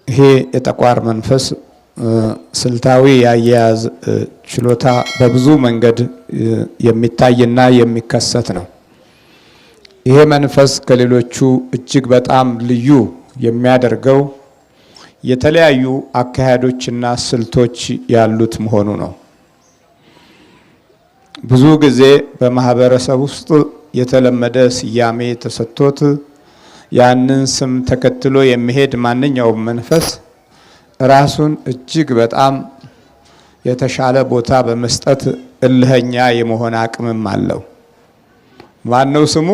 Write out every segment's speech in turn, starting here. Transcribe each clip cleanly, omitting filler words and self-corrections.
ይሄ የጠቋር መንፈስ ስልታዊ ያያያዝ ችሎታ በብዙ መንገድ የሚታይና የሚከሰት ነው። ይሄ መንፈስ ከሌሎቹ እጅግ በጣም ልዩ የሚያደርገው የተለያዩ አካሄዶችና ስልቶች ያሉት መሆኑ ነው። ብዙ ጊዜ በማህበረሰብ ውስጥ የተለመደ ስያሜ ተሰጥቶት ያንን ስም ተከትሎ የሚሄድ ማንኛውም መንፈስ ራሱን እጅግ በጣም የተሻለ ቦታ በመስጠት እልህኛ የመሆን አቅምም አለው። ማነው ስሙ?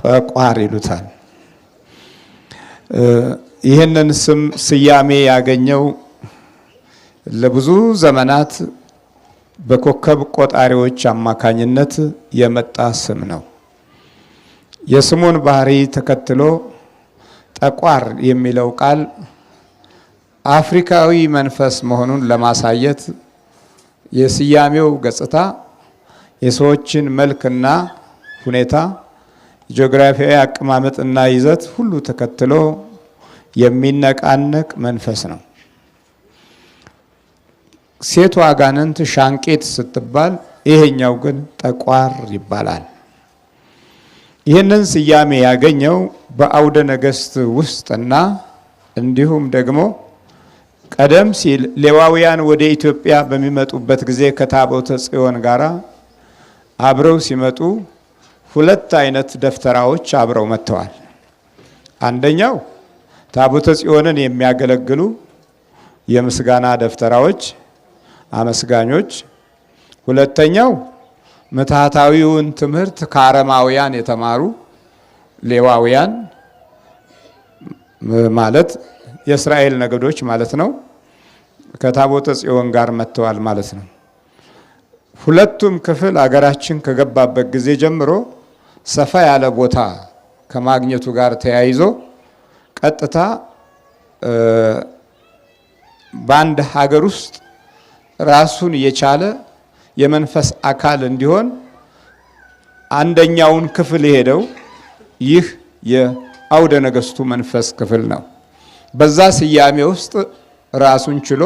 ጠቋር ይሉታል። ይህንን ስም ስያሜ ያገኘው ለብዙ ዘመናት በኮከብ ቆጣሪዎች አማካኝነት የመጣ ስም ነው። የስሙን ባህሪ ተከትሎ ጠቋር የሚለው ቃል አፍሪካዊ መንፈስ መሆኑን ለማሳየት የስያሜው ገጽታ የሰዎችን መልክና ሁኔታ፣ ጂኦግራፊያዊ አቀማመጥና ይዘት ሁሉ ተከትሎ የሚነቃነቅ መንፈስ ነው። ሴቷ አጋንንት ሻንቄት ስትባል፣ ይሄኛው ግን ጠቋር ይባላል። ይህንን ስያሜ ያገኘው በአውደ ነገሥት ውስጥና እንዲሁም ደግሞ ቀደም ሲል ሌዋውያን ወደ ኢትዮጵያ በሚመጡበት ጊዜ ከታቦተ ጽዮን ጋር አብረው ሲመጡ ሁለት አይነት ደፍተራዎች አብረው መጥተዋል። አንደኛው ታቦተ ጽዮንን የሚያገለግሉ የምስጋና ደፍተራዎች አመስጋኞች፣ ሁለተኛው ምትሃታዊውን ትምህርት ከአረማውያን የተማሩ ሌዋውያን ማለት የእስራኤል ነገዶች ማለት ነው። ከታቦተ ጽዮን ጋር መጥተዋል ማለት ነው። ሁለቱም ክፍል አገራችን ከገባበት ጊዜ ጀምሮ ሰፋ ያለ ቦታ ከማግኘቱ ጋር ተያይዞ ቀጥታ በአንድ ሀገር ውስጥ ራሱን የቻለ የመንፈስ አካል እንዲሆን አንደኛውን ክፍል የሄደው ይህ የአውደ ነገሥቱ መንፈስ ክፍል ነው። በዛ ስያሜ ውስጥ ራሱን ችሎ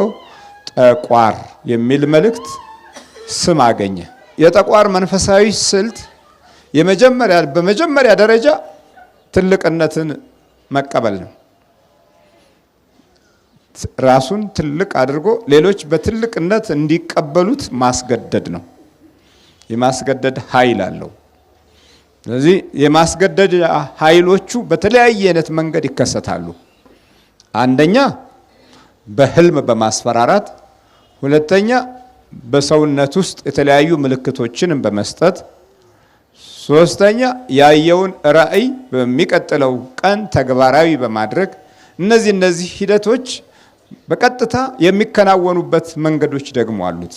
ጠቋር የሚል መልእክት ስም አገኘ። የጠቋር መንፈሳዊ ስልት በመጀመሪያ ደረጃ ትልቅነትን መቀበል ነው። ራሱን ትልቅ አድርጎ ሌሎች በትልቅነት እንዲቀበሉት ማስገደድ ነው። የማስገደድ ኃይል አለው። ስለዚህ የማስገደድ ኃይሎቹ በተለያየ አይነት መንገድ ይከሰታሉ። አንደኛ በህልም በማስፈራራት፣ ሁለተኛ በሰውነት ውስጥ የተለያዩ ምልክቶችን በመስጠት፣ ሶስተኛ ያየውን ራእይ በሚቀጥለው ቀን ተግባራዊ በማድረግ እነዚህ ሂደቶች በቀጥታ የሚከናወኑበት መንገዶች ደግሞ አሉት።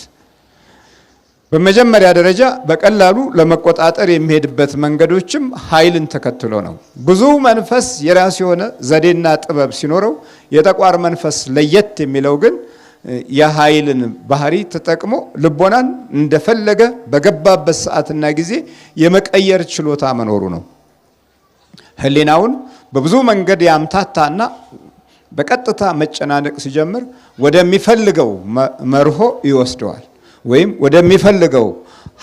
በመጀመሪያ ደረጃ በቀላሉ ለመቆጣጠር የሚሄድበት መንገዶችም ኃይልን ተከትሎ ነው። ብዙ መንፈስ የራሱ የሆነ ዘዴና ጥበብ ሲኖረው የጠቋር መንፈስ ለየት የሚለው ግን የኃይልን ባህሪ ተጠቅሞ ልቦናን እንደፈለገ በገባበት ሰዓትና ጊዜ የመቀየር ችሎታ መኖሩ ነው። ህሊናውን በብዙ መንገድ ያምታታና በቀጥታ መጨናነቅ ሲጀምር ወደሚፈልገው መርሆ ይወስደዋል ወይም ወደሚፈልገው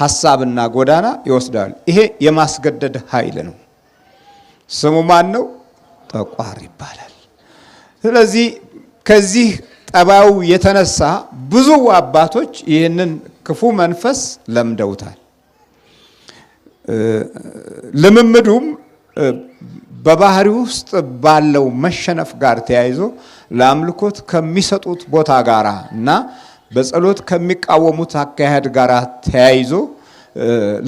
ሐሳብና ጎዳና ይወስዳል። ይሄ የማስገደድ ኃይል ነው። ስሙ ማን ነው? ጠቋር ይባላል። ስለዚህ ከዚህ ጠባዩ የተነሳ ብዙ አባቶች ይህንን ክፉ መንፈስ ለምደውታል። ልምምዱም በባህሪ ውስጥ ባለው መሸነፍ ጋር ተያይዞ ለአምልኮት ከሚሰጡት ቦታ ጋራ እና በጸሎት ከሚቃወሙት አካሄድ ጋር ተያይዞ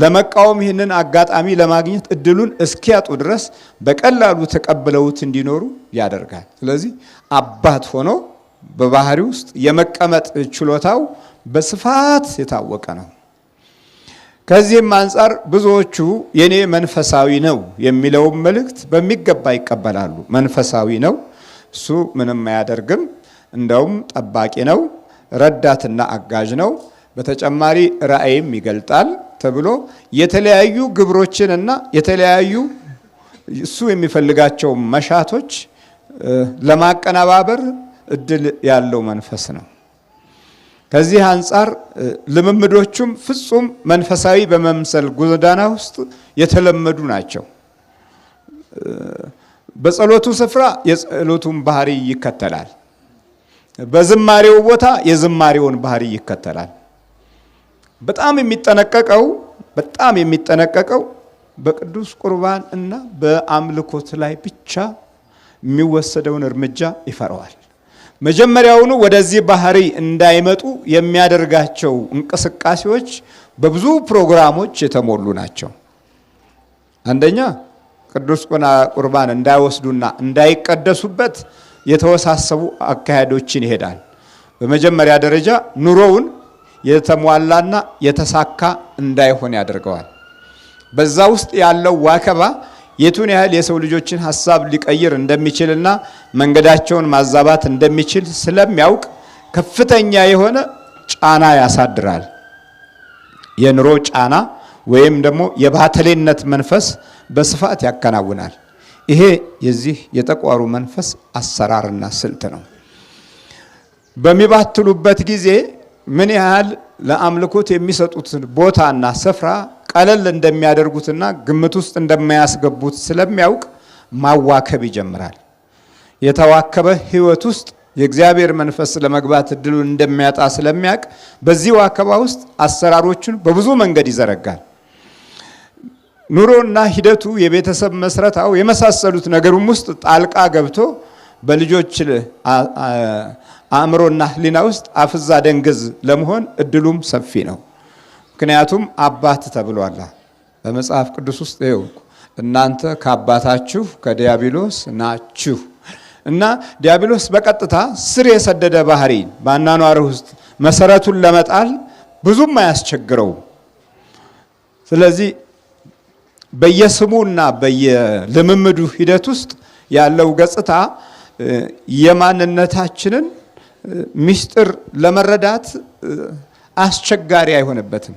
ለመቃወም ይህንን አጋጣሚ ለማግኘት እድሉን እስኪያጡ ድረስ በቀላሉ ተቀብለውት እንዲኖሩ ያደርጋል። ስለዚህ አባት ሆኖ በባህሪ ውስጥ የመቀመጥ ችሎታው በስፋት የታወቀ ነው። ከዚህም አንጻር ብዙዎቹ የኔ መንፈሳዊ ነው የሚለውን መልእክት በሚገባ ይቀበላሉ። መንፈሳዊ ነው፣ እሱ ምንም አያደርግም፣ እንደውም ጠባቂ ነው፣ ረዳትና አጋዥ ነው፣ በተጨማሪ ራእይም ይገልጣል ተብሎ የተለያዩ ግብሮችንና የተለያዩ እሱ የሚፈልጋቸው መሻቶች ለማቀነባበር እድል ያለው መንፈስ ነው። ከዚህ አንጻር ልምምዶቹም ፍጹም መንፈሳዊ በመምሰል ጎዳና ውስጥ የተለመዱ ናቸው። በጸሎቱ ስፍራ የጸሎቱን ባህሪ ይከተላል። በዝማሬው ቦታ የዝማሬውን ባህሪ ይከተላል። በጣም የሚጠነቀቀው በቅዱስ ቁርባን እና በአምልኮት ላይ ብቻ የሚወሰደውን እርምጃ ይፈራዋል። መጀመሪያውኑ ወደዚህ ባህሪ እንዳይመጡ የሚያደርጋቸው እንቅስቃሴዎች በብዙ ፕሮግራሞች የተሞሉ ናቸው። አንደኛ ቅዱስ ቁርባን እንዳይወስዱና እንዳይቀደሱበት የተወሳሰቡ አካሄዶችን ይሄዳል። በመጀመሪያ ደረጃ ኑሮውን የተሟላና የተሳካ እንዳይሆን ያደርገዋል። በዛ ውስጥ ያለው ዋከባ የቱን ያህል የሰው ልጆችን ሐሳብ ሊቀይር እንደሚችልና መንገዳቸውን ማዛባት እንደሚችል ስለሚያውቅ ከፍተኛ የሆነ ጫና ያሳድራል። የኑሮ ጫና ወይም ደግሞ የባተሌነት መንፈስ በስፋት ያከናውናል። ይሄ የዚህ የጠቋሩ መንፈስ አሰራርና ስልት ነው። በሚባትሉበት ጊዜ ምን ያህል ለአምልኮት የሚሰጡትን ቦታና ስፍራ ቀለል እንደሚያደርጉትና ግምት ውስጥ እንደማያስገቡት ስለሚያውቅ ማዋከብ ይጀምራል። የተዋከበ ሕይወት ውስጥ የእግዚአብሔር መንፈስ ለመግባት እድሉን እንደሚያጣ ስለሚያውቅ በዚህ ዋከባ ውስጥ አሰራሮቹን በብዙ መንገድ ይዘረጋል። ኑሮና ሂደቱ፣ የቤተሰብ መስረታው የመሳሰሉት ነገሩም ውስጥ ጣልቃ ገብቶ በልጆች አእምሮና ሕሊና ውስጥ አፍዛ ደንግዝ ለመሆን እድሉም ሰፊ ነው። ምክንያቱም አባት ተብሏል በመጽሐፍ ቅዱስ ውስጥ ይኸው እናንተ ከአባታችሁ ከዲያብሎስ ናችሁ እና ዲያብሎስ በቀጥታ ስር የሰደደ ባህሪ በአኗኗር ውስጥ መሰረቱን ለመጣል ብዙም አያስቸግረው። ስለዚህ በየስሙና በየልምምዱ ሂደት ውስጥ ያለው ገጽታ የማንነታችንን ምስጢር ለመረዳት አስቸጋሪ አይሆንበትም።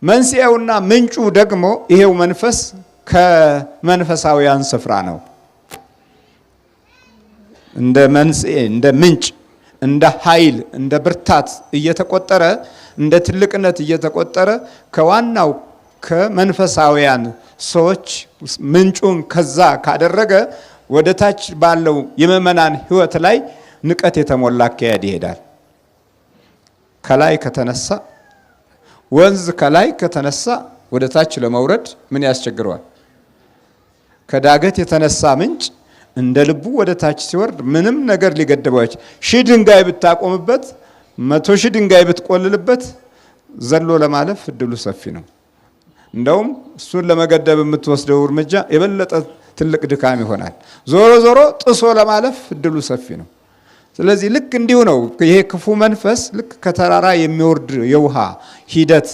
መንስኤውና ምንጩ ደግሞ ይሄው መንፈስ ከመንፈሳውያን ስፍራ ነው። እንደ መንስኤ፣ እንደ ምንጭ፣ እንደ ኃይል፣ እንደ ብርታት እየተቆጠረ እንደ ትልቅነት እየተቆጠረ ከዋናው ከመንፈሳውያን ሰዎች ምንጩን ከዛ ካደረገ ወደ ታች ባለው የምእመናን ሕይወት ላይ ንቀት የተሞላ አካሄድ ይሄዳል። ከላይ ከተነሳ ወንዝ ከላይ ከተነሳ ወደ ታች ለመውረድ ምን ያስቸግረዋል? ከዳገት የተነሳ ምንጭ እንደ ልቡ ወደ ታች ሲወርድ ምንም ነገር ሊገድበው ሺህ ድንጋይ ብታቆምበት 100 ሺህ ድንጋይ ብትቆልልበት ዘሎ ለማለፍ እድሉ ሰፊ ነው። እንደውም እሱን ለመገደብ የምትወስደው እርምጃ የበለጠ ትልቅ ድካም ይሆናል። ዞሮ ዞሮ ጥሶ ለማለፍ እድሉ ሰፊ ነው። ስለዚህ ልክ እንዲሁ ነው ይሄ ክፉ መንፈስ ልክ ከተራራ የሚወርድ የውሃ ሂደት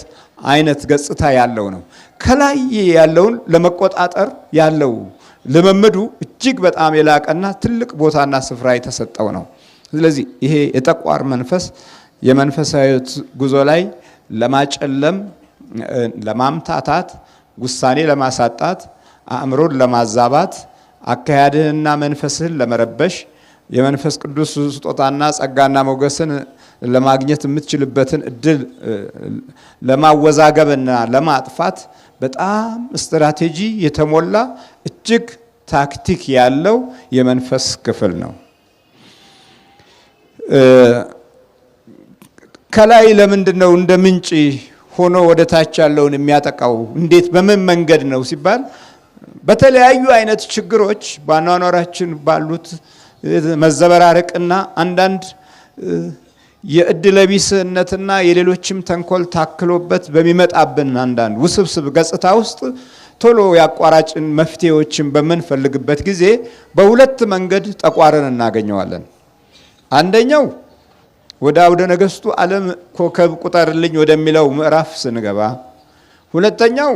አይነት ገጽታ ያለው ነው። ከላይ ያለውን ለመቆጣጠር ያለው ልምምዱ እጅግ በጣም የላቀና ትልቅ ቦታና ስፍራ የተሰጠው ነው። ስለዚህ ይሄ የጠቋር መንፈስ የመንፈሳዊ ጉዞ ላይ ለማጨለም፣ ለማምታታት፣ ውሳኔ ለማሳጣት፣ አእምሮን ለማዛባት፣ አካሄድህንና መንፈስህን ለመረበሽ፣ የመንፈስ ቅዱስ ስጦታና ጸጋና ሞገስን ለማግኘት የምትችልበትን እድል ለማወዛገብና ለማጥፋት በጣም ስትራቴጂ የተሞላ እጅግ ታክቲክ ያለው የመንፈስ ክፍል ነው። ከላይ ለምንድን ነው እንደ ምንጭ ሆኖ ወደ ታች ያለውን የሚያጠቃው? እንዴት በምን መንገድ ነው ሲባል በተለያዩ አይነት ችግሮች በአኗኗራችን ባሉት መዘበራረቅና አንዳንድ የእድለቢስነትና የሌሎችም ተንኮል ታክሎበት በሚመጣብን አንዳንድ ውስብስብ ገጽታ ውስጥ ቶሎ ያቋራጭን መፍትሄዎችን በምንፈልግበት ጊዜ በሁለት መንገድ ጠቋርን እናገኘዋለን። አንደኛው ወደ አውደ ነገስቱ ዓለም ኮከብ ቁጠርልኝ ወደሚለው ምዕራፍ ስንገባ፣ ሁለተኛው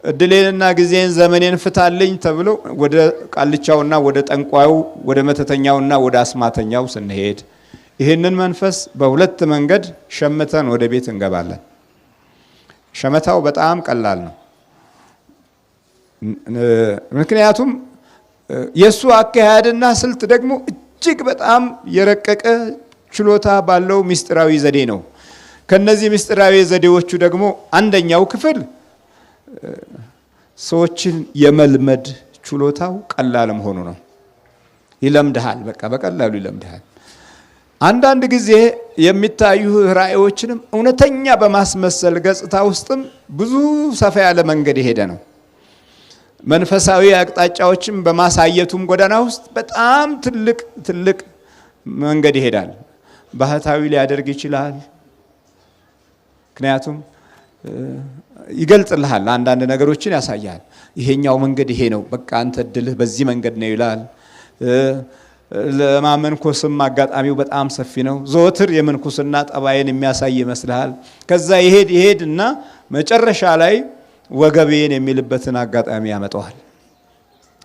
እድሌንና ጊዜን ዘመኔን ፍታልኝ ተብሎ ወደ ቃልቻውና ወደ ጠንቋዩ ወደ መተተኛውና ወደ አስማተኛው ስንሄድ ይህንን መንፈስ በሁለት መንገድ ሸምተን ወደ ቤት እንገባለን። ሸመታው በጣም ቀላል ነው። ምክንያቱም የሱ አካሄድና ስልት ደግሞ እጅግ በጣም የረቀቀ ችሎታ ባለው ምስጢራዊ ዘዴ ነው። ከነዚህ ምስጢራዊ ዘዴዎቹ ደግሞ አንደኛው ክፍል ሰዎችን የመልመድ ችሎታው ቀላል መሆኑ ነው። ይለምድሃል፣ በቀላሉ ይለምድሃል። አንዳንድ ጊዜ የሚታዩ ራእዮችንም እውነተኛ በማስመሰል ገጽታ ውስጥም ብዙ ሰፋ ያለ መንገድ የሄደ ነው። መንፈሳዊ አቅጣጫዎችን በማሳየቱም ጎዳና ውስጥ በጣም ትልቅ መንገድ ይሄዳል። ባህታዊ ሊያደርግ ይችላል። ምክንያቱም ይገልጽልሃል፣ አንዳንድ ነገሮችን ያሳያል። ይሄኛው መንገድ ይሄ ነው፣ በቃ አንተ እድልህ በዚህ መንገድ ነው ይላል። ለማመንኮስም አጋጣሚው በጣም ሰፊ ነው። ዘወትር የምንኩስና ጠባይን የሚያሳይ ይመስልሃል። ከዛ ይሄድ እና መጨረሻ ላይ ወገቤን የሚልበትን አጋጣሚ ያመጣዋል።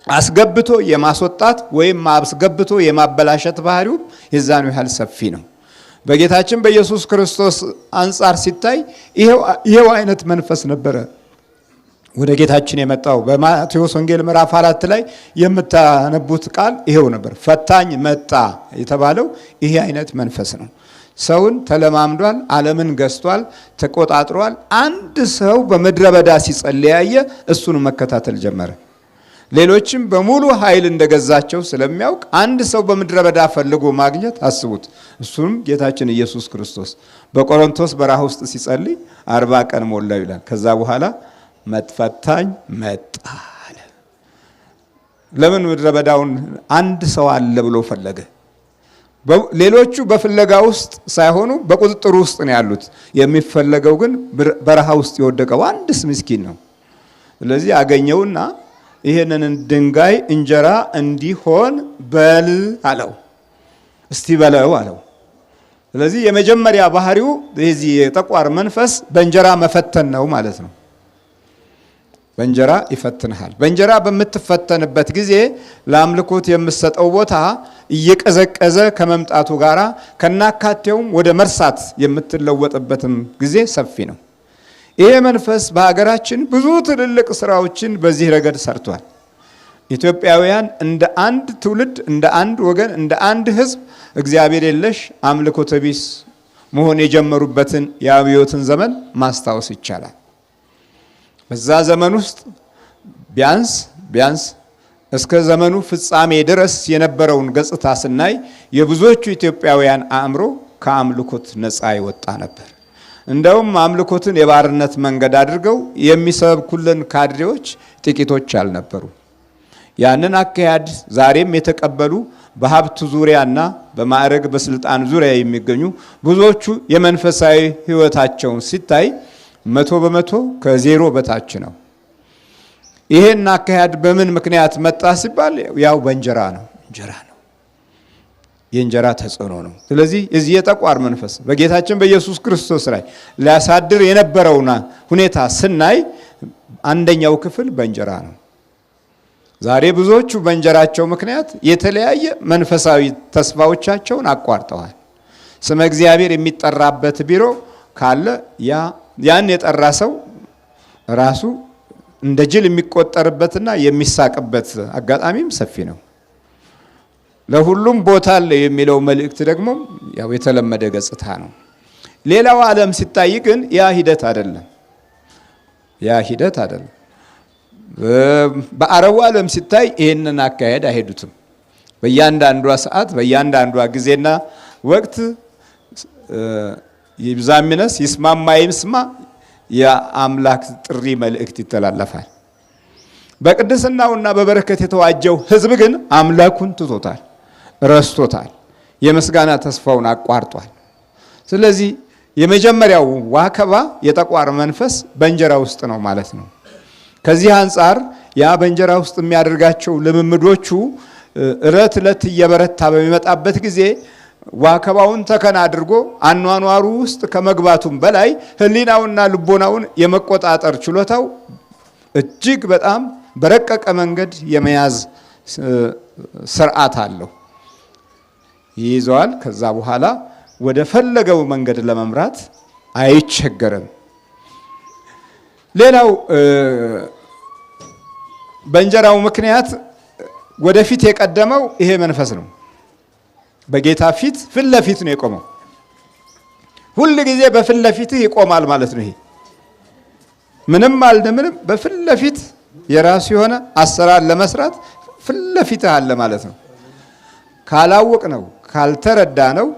አስገብቶ የማስወጣት ወይም አስገብቶ የማበላሸት ባህሪው የዛኑ ያህል ሰፊ ነው። በጌታችን በኢየሱስ ክርስቶስ አንጻር ሲታይ ይሄው አይነት መንፈስ ነበረ ወደ ጌታችን የመጣው። በማቴዎስ ወንጌል ምዕራፍ 4 ላይ የምታነቡት ቃል ይሄው ነበር። ፈታኝ መጣ የተባለው ይሄ አይነት መንፈስ ነው። ሰውን ተለማምዷል፣ ዓለምን ገዝቷል፣ ተቆጣጥሯል። አንድ ሰው በምድረ በዳ ሲጸልያየ እሱን መከታተል ጀመረ። ሌሎችም በሙሉ ኃይል እንደገዛቸው ስለሚያውቅ አንድ ሰው በምድረ በዳ ፈልጎ ማግኘት አስቡት። እሱም ጌታችን ኢየሱስ ክርስቶስ በቆሮንቶስ በረሃ ውስጥ ሲጸልይ 40 ቀን ሞላው ይላል። ከዛ በኋላ ፈታኝ መጣ አለ። ለምን ምድረ በዳውን አንድ ሰው አለ ብሎ ፈለገ? ሌሎቹ በፍለጋ ውስጥ ሳይሆኑ በቁጥጥር ውስጥ ነው ያሉት። የሚፈለገው ግን በረሃ ውስጥ የወደቀው አንድስ ምስኪን ነው። ስለዚህ አገኘውና ይሄንን ድንጋይ እንጀራ እንዲሆን በል አለው። እስቲ በለው አለው። ስለዚህ የመጀመሪያ ባህሪው የዚህ የጠቋር መንፈስ በእንጀራ መፈተን ነው ማለት ነው። በእንጀራ ይፈትንሃል። በእንጀራ በምትፈተንበት ጊዜ ለአምልኮት የምትሰጠው ቦታ እየቀዘቀዘ ከመምጣቱ ጋራ ከናካቴውም ወደ መርሳት የምትለወጥበትም ጊዜ ሰፊ ነው። ይሄ መንፈስ በሀገራችን ብዙ ትልልቅ ስራዎችን በዚህ ረገድ ሰርቷል። ኢትዮጵያውያን እንደ አንድ ትውልድ፣ እንደ አንድ ወገን፣ እንደ አንድ ሕዝብ እግዚአብሔር የለሽ አምልኮተ ቢስ መሆን የጀመሩበትን የአብዮትን ዘመን ማስታወስ ይቻላል። በዛ ዘመን ውስጥ ቢያንስ እስከ ዘመኑ ፍጻሜ ድረስ የነበረውን ገጽታ ስናይ የብዙዎቹ ኢትዮጵያውያን አእምሮ ከአምልኮት ነፃ ይወጣ ነበር። እንደውም አምልኮትን የባርነት መንገድ አድርገው የሚሰብኩልን ካድሬዎች ጥቂቶች አልነበሩ። ያንን አካሄድ ዛሬም የተቀበሉ በሀብት ዙሪያና በማዕረግ በስልጣን ዙሪያ የሚገኙ ብዙዎቹ የመንፈሳዊ ሕይወታቸውን ሲታይ 100% ከዜሮ በታች ነው። ይሄን አካሄድ በምን ምክንያት መጣ ሲባል ያው በእንጀራ ነው። የእንጀራ ተጽዕኖ ነው። ስለዚህ እዚህ የጠቋር መንፈስ በጌታችን በኢየሱስ ክርስቶስ ላይ ሊያሳድር የነበረውና ሁኔታ ስናይ አንደኛው ክፍል በእንጀራ ነው። ዛሬ ብዙዎቹ በእንጀራቸው ምክንያት የተለያየ መንፈሳዊ ተስፋዎቻቸውን አቋርጠዋል። ስመ እግዚአብሔር የሚጠራበት ቢሮ ካለ ያን የጠራ ሰው ራሱ እንደ ጅል የሚቆጠርበትና የሚሳቅበት አጋጣሚም ሰፊ ነው። ለሁሉም ቦታ አለ የሚለው መልእክት ደግሞ ያው የተለመደ ገጽታ ነው። ሌላው ዓለም ሲታይ ግን ያ ሂደት አይደለም። በአረቡ ዓለም ሲታይ ይሄንን አካሄድ አይሄዱትም። በእያንዳንዷ ሰዓት በእያንዳንዷ ጊዜና ወቅት ይብዛምነስ ይስማማ ይስማ የአምላክ ጥሪ መልእክት ይተላለፋል። በቅድስናውና በበረከት የተዋጀው ሕዝብ ግን አምላኩን ትቶታል፣ ረስቶታል፣ የምስጋና ተስፋውን አቋርጧል። ስለዚህ የመጀመሪያው ዋከባ የጠቋር መንፈስ በእንጀራ ውስጥ ነው ማለት ነው። ከዚህ አንጻር ያ በእንጀራ ውስጥ የሚያደርጋቸው ልምምዶቹ እለት እለት እየበረታ በሚመጣበት ጊዜ ዋከባውን ተከና አድርጎ አኗኗሩ ውስጥ ከመግባቱም በላይ ሕሊናውና ልቦናውን የመቆጣጠር ችሎታው እጅግ በጣም በረቀቀ መንገድ የመያዝ ስርዓት አለው። ይይዘዋል። ከዛ በኋላ ወደ ፈለገው መንገድ ለመምራት አይቸገርም። ሌላው በእንጀራው ምክንያት ወደፊት የቀደመው ይሄ መንፈስ ነው። በጌታ ፊት ለፊት ነው የቆመው። ሁል ጊዜ በፊት ለፊትህ ይቆማል ማለት ነው። ይሄ ምንም ምንም በፊት ለፊት የራሱ የሆነ አሰራር ለመስራት ፊት ለፊትህ አለ ማለት ነው። ካላወቅ ነው ካልተረዳ ነው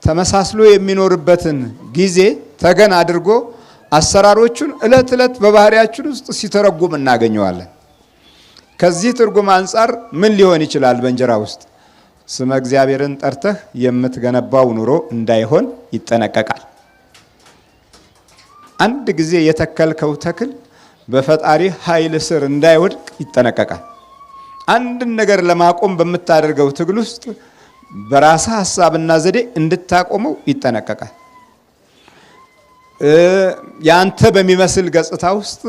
ተመሳስሎ የሚኖርበትን ጊዜ ተገን አድርጎ አሰራሮቹን እለት እለት በባህሪያችን ውስጥ ሲተረጉም እናገኘዋለን። ከዚህ ትርጉም አንፃር ምን ሊሆን ይችላል? በእንጀራ ውስጥ ስመ እግዚአብሔርን ጠርተህ የምትገነባው ኑሮ እንዳይሆን ይጠነቀቃል። አንድ ጊዜ የተከልከው ተክል በፈጣሪ ኃይል ስር እንዳይወድቅ ይጠነቀቃል። አንድን ነገር ለማቆም በምታደርገው ትግል ውስጥ በራስህ ሐሳብና ዘዴ እንድታቆመው ይጠነቀቃል። ያንተ በሚመስል ገጽታ ውስጥ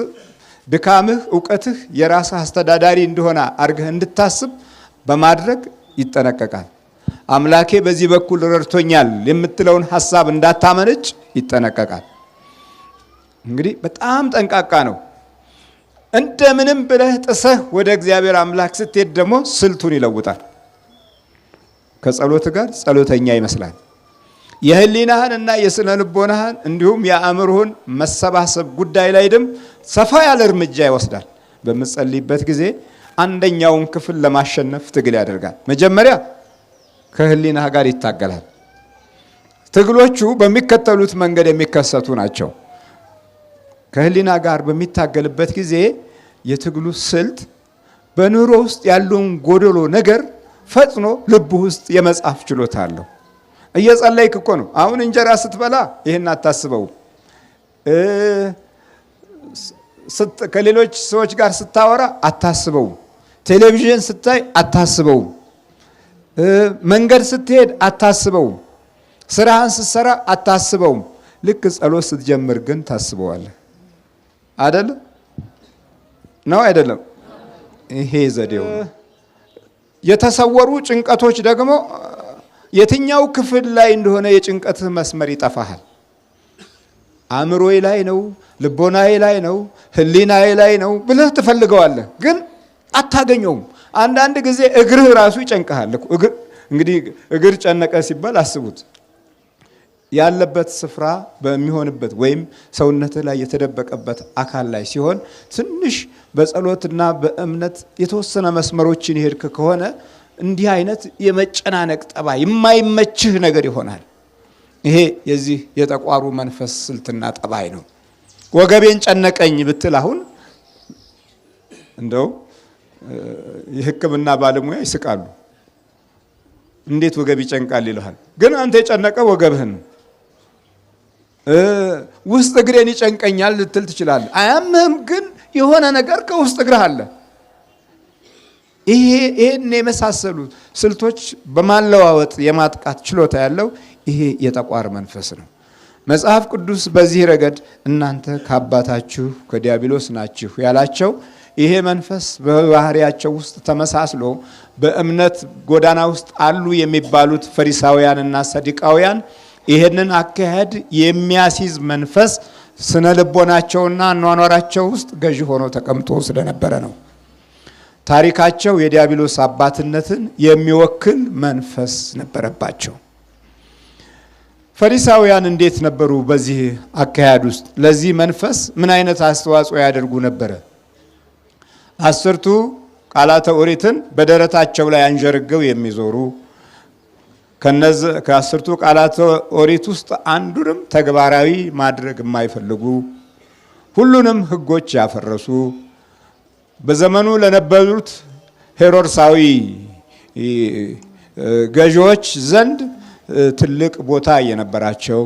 ድካምህ፣ ዕውቀትህ የራስህ አስተዳዳሪ እንደሆነ አድርገህ እንድታስብ በማድረግ ይጠነቀቃል። አምላኬ በዚህ በኩል ረድቶኛል የምትለውን ሐሳብ እንዳታመነጭ ይጠነቀቃል። እንግዲህ በጣም ጠንቃቃ ነው። እንደምንም ብለህ ጥሰህ ወደ እግዚአብሔር አምላክ ስትሄድ ደግሞ ስልቱን ይለውጣል። ከጸሎት ጋር ጸሎተኛ ይመስላል። የህሊናህን እና የስነ ልቦናህን እንዲሁም የአእምሮህን መሰባሰብ ጉዳይ ላይ ደም ሰፋ ያለ እርምጃ ይወስዳል። በምትጸልይበት ጊዜ አንደኛውን ክፍል ለማሸነፍ ትግል ያደርጋል። መጀመሪያ ከህሊናህ ጋር ይታገላል። ትግሎቹ በሚከተሉት መንገድ የሚከሰቱ ናቸው። ከህሊና ጋር በሚታገልበት ጊዜ የትግሉ ስልት በኑሮ ውስጥ ያለውን ጎደሎ ነገር ፈጥኖ ልብ ውስጥ የመጻፍ ችሎታ አለው። እየጸለይክ እኮ ነው። አሁን እንጀራ ስትበላ ይህን አታስበው። ከሌሎች ሰዎች ጋር ስታወራ አታስበው። ቴሌቪዥን ስታይ አታስበው። መንገድ ስትሄድ አታስበው። ስራህን ስትሰራ አታስበው። ልክ ጸሎት ስትጀምር ግን ታስበዋለህ። አይደለም ነው? አይደለም? ይሄ ዘዴው። የተሰወሩ ጭንቀቶች ደግሞ የትኛው ክፍል ላይ እንደሆነ የጭንቀትህ መስመር ይጠፋሃል። አእምሮዬ ላይ ነው፣ ልቦናዬ ላይ ነው፣ ህሊናዬ ላይ ነው ብለህ ትፈልገዋለህ፣ ግን አታገኘውም። አንዳንድ ጊዜ እግርህ ራሱ ይጨንቀሃል። እንግዲህ እግር ጨነቀ ሲባል አስቡት። ያለበት ስፍራ በሚሆንበት ወይም ሰውነትህ ላይ የተደበቀበት አካል ላይ ሲሆን ትንሽ በጸሎትና በእምነት የተወሰነ መስመሮችን ይሄድክ ከሆነ እንዲህ አይነት የመጨናነቅ ጠባይ የማይመችህ ነገር ይሆናል። ይሄ የዚህ የጠቋሩ መንፈስ ስልትና ጠባይ ነው። ወገቤን ጨነቀኝ ብትል አሁን እንደው የሕክምና ባለሙያ ይስቃሉ። እንዴት ወገብ ይጨንቃል ይልሃል። ግን አንተ የጨነቀ ወገብህን ነው። ውስጥ እግሬን ይጨንቀኛል ልትል ትችላለህ። አያምህም፣ ግን የሆነ ነገር ከውስጥ እግርህ አለ። ይሄን የመሳሰሉ ስልቶች በማለዋወጥ የማጥቃት ችሎታ ያለው ይሄ የጠቋር መንፈስ ነው። መጽሐፍ ቅዱስ በዚህ ረገድ እናንተ ከአባታችሁ ከዲያብሎስ ናችሁ ያላቸው ይሄ መንፈስ በባህሪያቸው ውስጥ ተመሳስሎ በእምነት ጎዳና ውስጥ አሉ የሚባሉት ፈሪሳውያንና ሰዱቃውያን ይሄንን አካሄድ የሚያስይዝ መንፈስ ስነ ልቦናቸውና አኗኗራቸው ውስጥ ገዢ ሆኖ ተቀምጦ ስለነበረ ነው። ታሪካቸው የዲያብሎስ አባትነትን የሚወክል መንፈስ ነበረባቸው። ፈሪሳውያን እንዴት ነበሩ? በዚህ አካሄድ ውስጥ ለዚህ መንፈስ ምን አይነት አስተዋጽኦ ያደርጉ ነበረ? 10ቱ ቃላተ ኦሪትን በደረታቸው ላይ አንዠርገው የሚዞሩ ከ10ቱ ቃላተ ኦሪት ውስጥ አንዱንም ተግባራዊ ማድረግ የማይፈልጉ ሁሉንም ሕጎች ያፈረሱ በዘመኑ ለነበሩት ሄሮድሳዊ ገዢዎች ዘንድ ትልቅ ቦታ የነበራቸው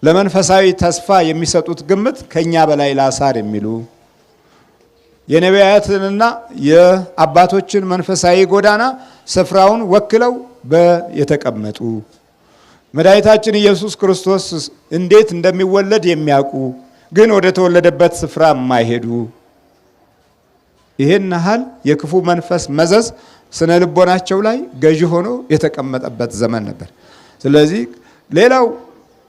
ለመንፈሳዊ ተስፋ የሚሰጡት ግምት ከኛ በላይ ላሳር የሚሉ የነቢያትንና የአባቶችን መንፈሳዊ ጎዳና ስፍራውን ወክለው የተቀመጡ መድኃኒታችን ኢየሱስ ክርስቶስ እንዴት እንደሚወለድ የሚያውቁ ግን ወደ ተወለደበት ስፍራ የማይሄዱ ይሄን ያህል የክፉ መንፈስ መዘዝ ስነ ልቦናቸው ላይ ገዢ ሆኖ የተቀመጠበት ዘመን ነበር። ስለዚህ ሌላው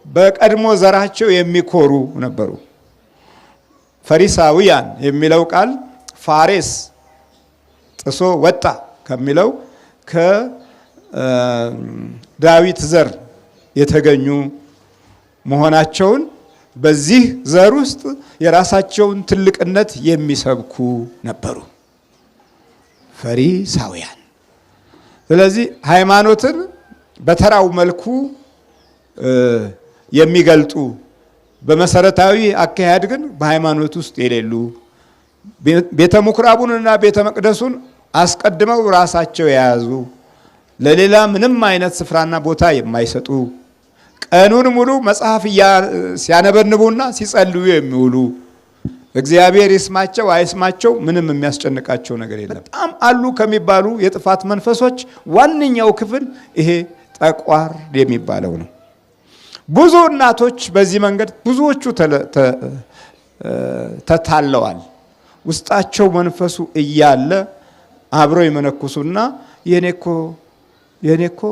በቀድሞ ዘራቸው የሚኮሩ ነበሩ። ፈሪሳውያን የሚለው ቃል ፋሬስ ጥሶ ወጣ ከሚለው ከዳዊት ዘር የተገኙ መሆናቸውን በዚህ ዘር ውስጥ የራሳቸውን ትልቅነት የሚሰብኩ ነበሩ ፈሪሳውያን። ስለዚህ ሃይማኖትን በተራው መልኩ የሚገልጡ በመሰረታዊ አካሄድ ግን በሃይማኖት ውስጥ የሌሉ ቤተ ምኩራቡንና ቤተ መቅደሱን አስቀድመው ራሳቸው የያዙ ለሌላ ምንም አይነት ስፍራና ቦታ የማይሰጡ ቀኑን ሙሉ መጽሐፍ ሲያነበንቡና ሲጸልዩ የሚውሉ እግዚአብሔር ይስማቸው አይስማቸው ምንም የሚያስጨንቃቸው ነገር የለም። በጣም አሉ ከሚባሉ የጥፋት መንፈሶች ዋነኛው ክፍል ይሄ ጠቋር የሚባለው ነው። ብዙ እናቶች በዚህ መንገድ ብዙዎቹ ተታለዋል። ውስጣቸው መንፈሱ እያለ አብረው ይመነኩሱና የኔኮ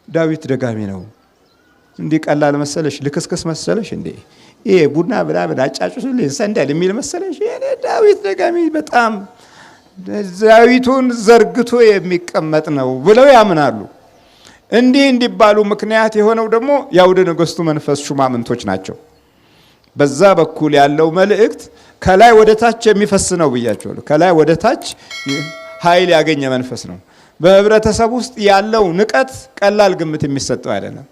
ዳዊት ደጋሚ ነው እንዲህ ቀላል መሰለሽ? ልክስክስ መሰለሽ እንዴ? ይሄ ቡና ብላ አጫጭሱልኝ ሰንደል የሚል መሰለሽ? የኔ ዳዊት ደጋሚ በጣም ዳዊቱን ዘርግቶ የሚቀመጥ ነው ብለው ያምናሉ። እንዲህ እንዲባሉ ምክንያት የሆነው ደግሞ የአውደ ነገሥቱ መንፈስ ሹማምንቶች ናቸው። በዛ በኩል ያለው መልእክት ከላይ ወደ ታች የሚፈስ ነው ብያቸዋለሁ። ከላይ ወደ ታች ኃይል ያገኘ መንፈስ ነው። በህብረተሰብ ውስጥ ያለው ንቀት ቀላል ግምት የሚሰጠው አይደለም።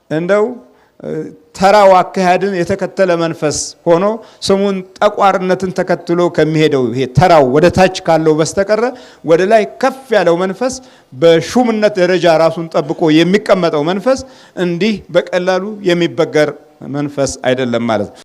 እንደው ተራው አካሄድን የተከተለ መንፈስ ሆኖ ስሙን ጠቋርነትን ተከትሎ ከሚሄደው ይሄ ተራው ወደ ታች ካለው በስተቀረ ወደ ላይ ከፍ ያለው መንፈስ በሹምነት ደረጃ ራሱን ጠብቆ የሚቀመጠው መንፈስ እንዲህ በቀላሉ የሚበገር መንፈስ አይደለም ማለት ነው።